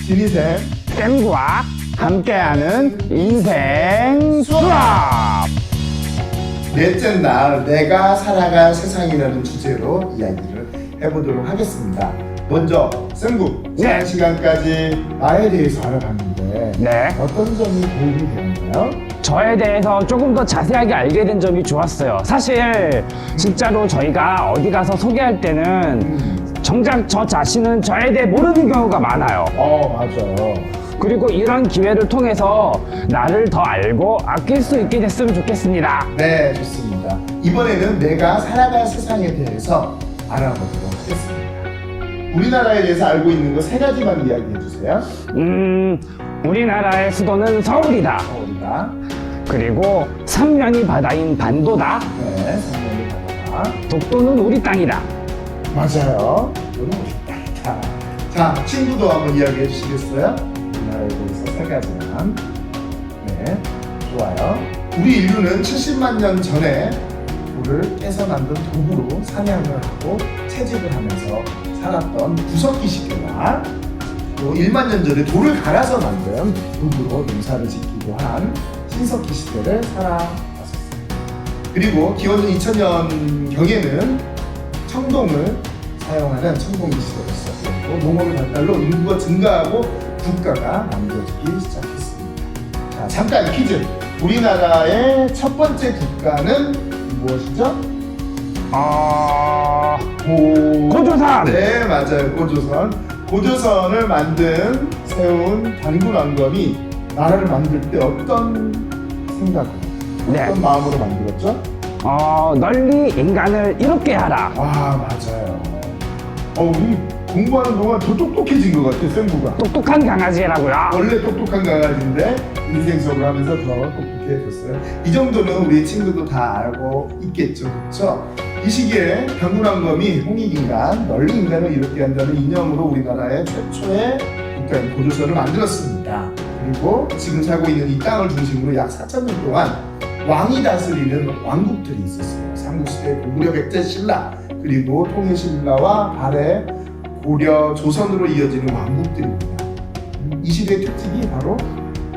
진희생 쌤과 함께하는 인생 수업. 넷째 날 내가 살아갈 세상이라는 주제로 이야기를 해보도록 하겠습니다. 먼저 쌤구 지난 네. 시간까지 나에 대해서 알아봤는데 네. 어떤 점이 도움이 되었나요? 저에 대해서 조금 더 자세하게 알게 된 점이 좋았어요. 사실 진짜로 저희가 어디 가서 소개할 때는 정작 저 자신은 저에 대해 모르는 경우가 많아요. 맞아요. 그리고 이런 기회를 통해서 나를 더 알고 아낄 수 있게 됐으면 좋겠습니다. 네, 좋습니다. 이번에는 내가 살아갈 세상에 대해서 알아보도록 하겠습니다. 우리나라에 대해서 알고 있는 거 세 가지만 이야기해 주세요. 우리나라의 수도는 서울이다. 서울이다. 그리고 삼면이 바다인 반도다. 네, 성명이 바다다. 독도는 우리 땅이다. 맞아요. 이거는 멋있다. 자, 친구도 한번 이야기해 주시겠어요? 우리나라에 대해서 세 가지만. 네, 좋아요. 우리 인류는 70만 년 전에 돌을 깨서 만든 도구로 사냥을 하고 채집을 하면서 살았던 구석기 시대와 또 1만 년 전에 돌을 갈아서 만든 도구로 농사를 짓기도 한 신석기 시대를 살아왔었습니다. 그리고 기원전 2000년 경에는 청동을 사용하는 청동기 시대가 시작되었고 농업의 발달로 인구가 증가하고 국가가 만들어지기 시작했습니다. 자, 잠깐 퀴즈. 우리나라의 첫 번째 국가는 무엇이죠? 고조선! 네, 맞아요. 고조선. 고조선을 세운 단군 왕건이 나라를 만들 때 어떤 생각으로, 네. 어떤 마음으로 만들었죠? 널리 인간을 이롭게 하라. 맞아요. 우리 공부하는 동안 더 똑똑해진 것 같아, 쌤구가. 똑똑한 강아지라고요. 원래 똑똑한 강아지인데 인생 수업을 하면서 더 똑똑해졌어요. 이 정도는 우리 친구도 다 알고 있겠죠, 그렇죠? 이 시기에 단군왕검이 홍익인간, 널리 인간을 이롭게 한다는 이념으로 우리나라의 최초의 국가인 고조선을 만들었습니다. 그리고 지금 살고 있는 이 땅을 중심으로 약 4,000년 동안 왕이 다스리는 왕국들이 있었어요. 삼국시대 고구려 백제 신라, 그리고 통일신라와 발해 고려 조선으로 이어지는 왕국들입니다. 이 시대의 특징이 바로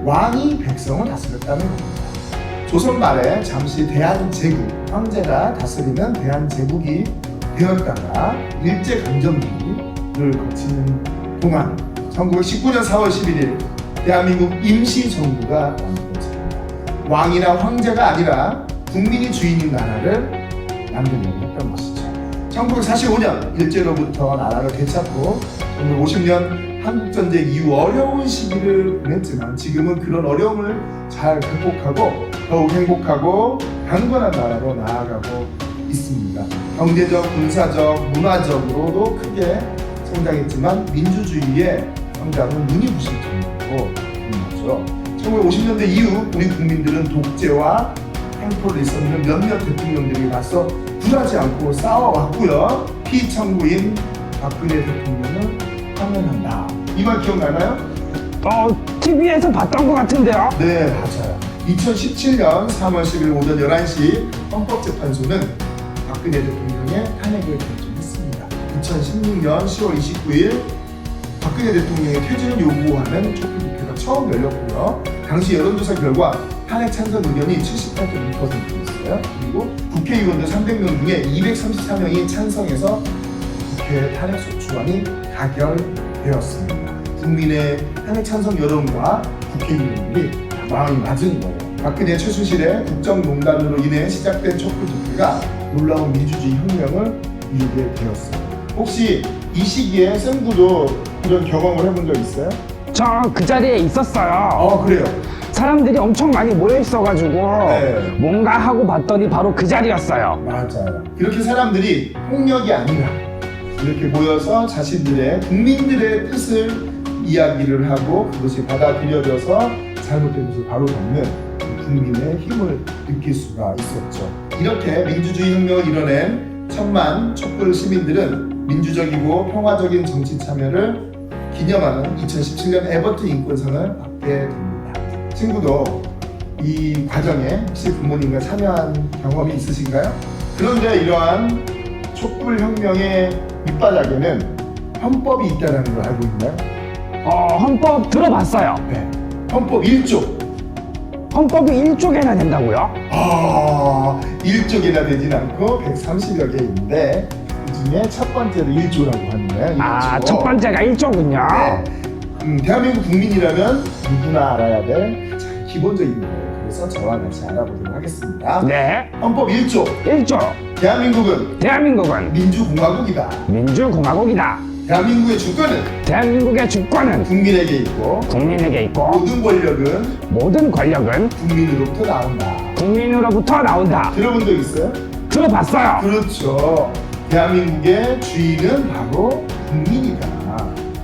왕이 백성을 다스렸다는 겁니다. 조선 말에 잠시 대한제국, 황제가 다스리는 대한제국이 되었다가 일제강점기를 거치는 동안 1919년 4월 11일 대한민국 임시정부가 만들어집니다. 왕이나 황제가 아니라 국민이 주인인 나라를 만들려고 했던 것이죠. 1945년 일제로부터 나라를 되찾고 1950년 한국전쟁 이후 어려운 시기를 보냈지만 지금은 그런 어려움을 잘 극복하고 더욱 행복하고 강건한 나라로 나아가고 있습니다. 경제적, 군사적, 문화적으로도 크게 성장했지만 민주주의의 성장은 눈이 부실 정도로 중요하죠. 1950년대 이후 우리 국민들은 독재와 횡포를 일삼는 몇몇 대통령들이 맞서 굴하지 않고 싸워왔고요. 피청구인 박근혜 대통령을 파면한다. 이 말 기억나나요? TV에서 봤던 것 같은데요. 네, 맞아요. 2017년 3월 10일 오전 11시 헌법재판소는 박근혜 대통령의 탄핵을 결정했습니다. 2016년 10월 29일 박근혜 대통령의 퇴진을 요구하는 촛불집회가 처음 열렸고요. 당시 여론조사 결과 탄핵 찬성 의견이 78.2%였어요. 그리고 국회의원들 300명 중에 234명이 찬성해서 국회 탄핵 소추안이 가결되었습니다. 국민의 탄핵 찬성 여론과 국회의원들이 마음이 맞은 거예요. 박근혜 최순실의 국정농단으로 인해 시작된 촛불 집회가 놀라운 민주주의 혁명을 이루게 되었습니다. 혹시 이 시기에 쌤구도 이런 경험을 해본 적 있어요? 저 그 자리에 있었어요. 그래요. 사람들이 엄청 많이 모여 있어가지고 네. 뭔가 하고 봤더니 바로 그 자리였어요. 맞아요. 이렇게 사람들이 폭력이 아니라 이렇게 모여서 자신들의 국민들의 뜻을 이야기를 하고 그것이 받아들여져서 잘못된 것을 바로 잡는 국민의 힘을 느낄 수가 있었죠. 이렇게 민주주의 혁명을 이뤄낸 천만 촛불 시민들은 민주적이고 평화적인 정치 참여를 기념하는 2017년 에버트 인권상을 받게 됩니다. 친구도 이 과정에 혹시 부모님과 참여한 경험이 있으신가요? 그런데 이러한 촛불 혁명의 밑바닥에는 헌법이 있다는 걸 알고 있나요? 헌법 들어봤어요. 네. 헌법 1조. 헌법이 1조개나 된다고요? 1조개나 되진 않고 130여 개인데 그 중에 첫 번째로 1조라고 하는데요. 아, 첫 번째가 1조군요. 네. 대한민국 국민이라면 누구나 알아야 될 가장 기본적인 거예요. 그래서 저와 같이 알아보도록 하겠습니다. 네. 헌법 1조. 1조. 대한민국은 민주공화국이다. 민주공화국이다. 대한민국의 주권은 국민에게 있고 모든 권력은 국민으로부터 나온다. 들어본 적 있어요? 들어봤어요. 그렇죠. 대한민국의 주인은 바로 국민이다.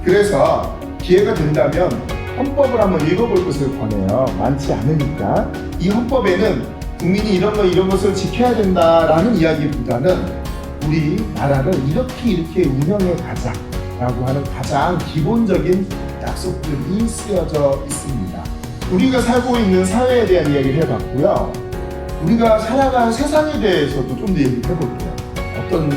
그래서 기회가 된다면 헌법을 한번 읽어볼 것을 권해요. 많지 않으니까. 이 헌법에는 국민이 이런 것을 지켜야 된다라는 이야기보다는 우리 나라를 이렇게 운영해 가자라고 하는 가장 기본적인 약속들이 쓰여져 있습니다. 우리가 살고 있는 사회에 대한 이야기를 해봤고요. 우리가 살아가는 세상에 대해서도 좀 더 얘기를 해볼게요. 어떤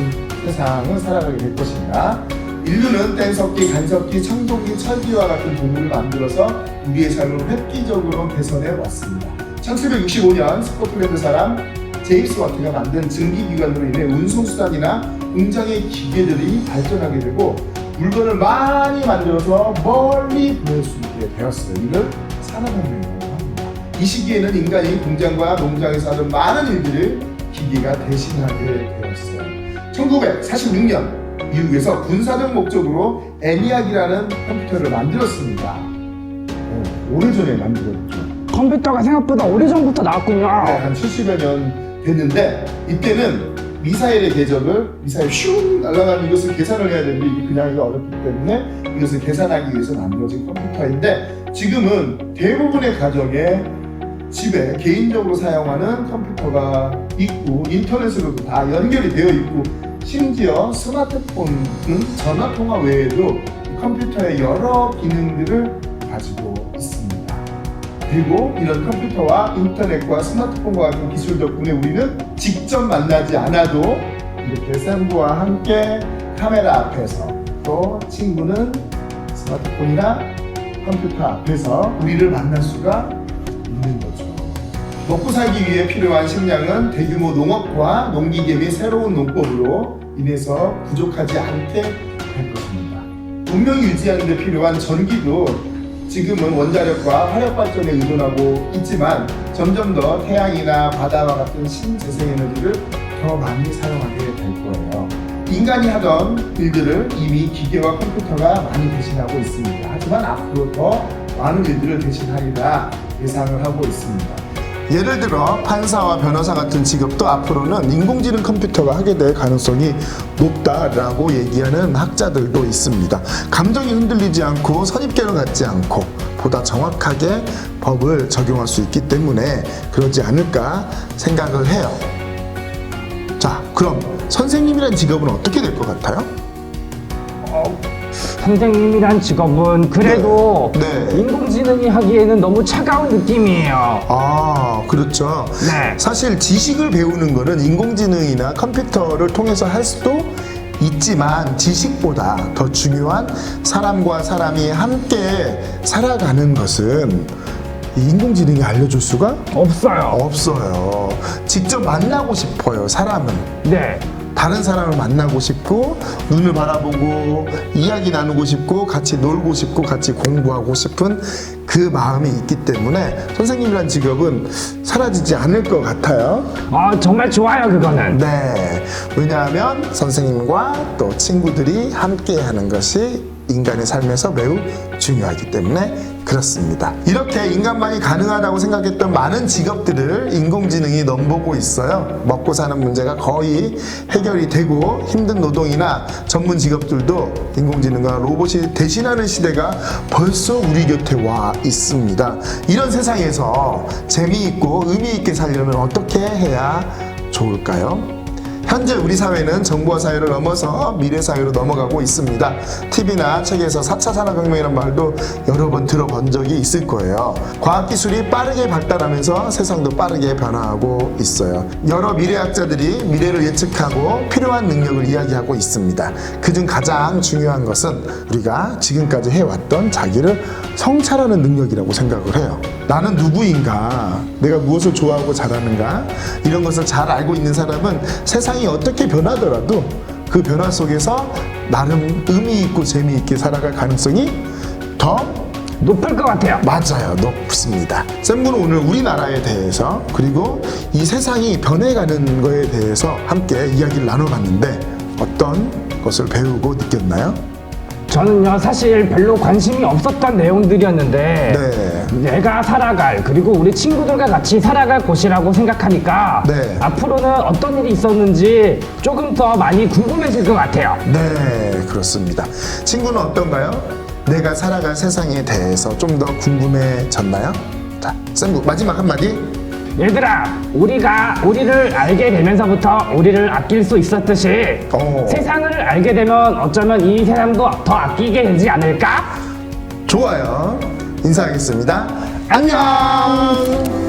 세상을 살아가게 될 것인가. 인류는 뗀석기, 간석기, 청동기, 철기와 같은 도구를 만들어서 우리의 삶을 획기적으로 개선해 왔습니다. 1765년 스코틀랜드 사람 제임스 와트가 만든 증기기관으로 인해 운송수단이나 공장의 기계들이 발전하게 되고 물건을 많이 만들어서 멀리 보낼 수 있게 되었어요. 이를 산업혁명이라고 합니다. 이 시기에는 인간이 공장과 농장에서 하는 많은 일들을 기계가 대신하게 되었어요. 1946년 미국에서 군사적 목적으로 ENIAC이라는 컴퓨터를 만들었습니다. 오래전에 만들었죠. 컴퓨터가 생각보다 오래전부터 나왔군요. 네, 한 70여 년 됐는데 이때는 미사일 슝 날아가는 이것을 계산을 해야 되는데 이게 그냥 이거 어렵기 때문에 이것을 계산하기 위해서 만들어진 컴퓨터인데 지금은 대부분의 가정에 집에 개인적으로 사용하는 컴퓨터가 있고 인터넷으로도 다 연결이 되어 있고 심지어 스마트폰은 전화통화 외에도 컴퓨터의 여러 기능들을 가지고 있습니다. 그리고 이런 컴퓨터와 인터넷과 스마트폰과 같은 기술 덕분에 우리는 직접 만나지 않아도 이렇게 쌤과 함께 카메라 앞에서 또 친구는 스마트폰이나 컴퓨터 앞에서 우리를 만날 수가 있는 거죠. 먹고 살기 위해 필요한 식량은 대규모 농업과 농기계 및 새로운 농법으로 인해서 부족하지 않게 될 것입니다. 문명이 유지하는 데 필요한 전기도 지금은 원자력과 화력발전에 의존하고 있지만 점점 더 태양이나 바다와 같은 신재생에너지를 더 많이 사용하게 될 거예요. 인간이 하던 일들을 이미 기계와 컴퓨터가 많이 대신하고 있습니다. 하지만 앞으로 더 많은 일들을 대신하리라 예상을 하고 있습니다. 예를 들어 판사와 변호사 같은 직업도 앞으로는 인공지능 컴퓨터가 하게 될 가능성이 높다라고 얘기하는 학자들도 있습니다. 감정이 흔들리지 않고 선입견을 갖지 않고 보다 정확하게 법을 적용할 수 있기 때문에 그러지 않을까 생각을 해요. 자, 그럼 선생님이란 직업은 어떻게 될 것 같아요? 선생님이란 직업은 그래도 네. 인공지능이 하기에는 너무 차가운 느낌이에요. 아, 그렇죠. 네. 사실 지식을 배우는 거는 인공지능이나 컴퓨터를 통해서 할 수도 있지만 지식보다 더 중요한 사람과 사람이 함께 살아가는 것은 인공지능이 알려줄 수가 없어요. 직접 만나고 싶어요, 사람은. 네. 다른 사람을 만나고 싶고 눈을 바라보고 이야기 나누고 싶고 같이 놀고 싶고 같이 공부하고 싶은 그 마음이 있기 때문에 선생님이란 직업은 사라지지 않을 것 같아요. 정말 좋아요, 그거는. 네, 왜냐하면 선생님과 또 친구들이 함께 하는 것이 인간의 삶에서 매우 중요하기 때문에 그렇습니다. 이렇게 인간만이 가능하다고 생각했던 많은 직업들을 인공지능이 넘보고 있어요. 먹고 사는 문제가 거의 해결이 되고 힘든 노동이나 전문 직업들도 인공지능과 로봇이 대신하는 시대가 벌써 우리 곁에 와 있습니다. 이런 세상에서 재미있고 의미있게 살려면 어떻게 해야 좋을까요? 현재 우리 사회는 정보화 사회를 넘어서 미래 사회로 넘어가고 있습니다. TV나 책에서 4차 산업혁명이라는 말도 여러 번 들어본 적이 있을 거예요. 과학기술이 빠르게 발달하면서 세상도 빠르게 변화하고 있어요. 여러 미래학자들이 미래를 예측하고 필요한 능력을 이야기하고 있습니다. 그중 가장 중요한 것은 우리가 지금까지 해왔던 자기를 성찰하는 능력이라고 생각을 해요. 나는 누구인가? 내가 무엇을 좋아하고 잘하는가? 이런 것을 잘 알고 있는 사람은 세상이 어떻게 변하더라도 그 변화 속에서 나름 의미 있고 재미있게 살아갈 가능성이 더 높을 것 같아요. 맞아요. 높습니다. 쌤군은 오늘 우리나라에 대해서 그리고 이 세상이 변해가는 거에 대해서 함께 이야기를 나눠봤는데 어떤 것을 배우고 느꼈나요? 저는요 사실 별로 관심이 없었던 내용들이었는데 네. 내가 살아갈 그리고 우리 친구들과 같이 살아갈 곳이라고 생각하니까 네. 앞으로는 어떤 일이 있었는지 조금 더 많이 궁금해질 것 같아요. 네, 그렇습니다. 친구는 어떤가요? 내가 살아갈 세상에 대해서 좀 더 궁금해졌나요? 자, 쌤 마지막 한마디. 얘들아, 우리를 알게 되면서부터 우리를 아낄 수 있었듯이 세상을 알게 되면 어쩌면 이 세상도 더 아끼게 되지 않을까? 좋아요. 인사하겠습니다. 안녕.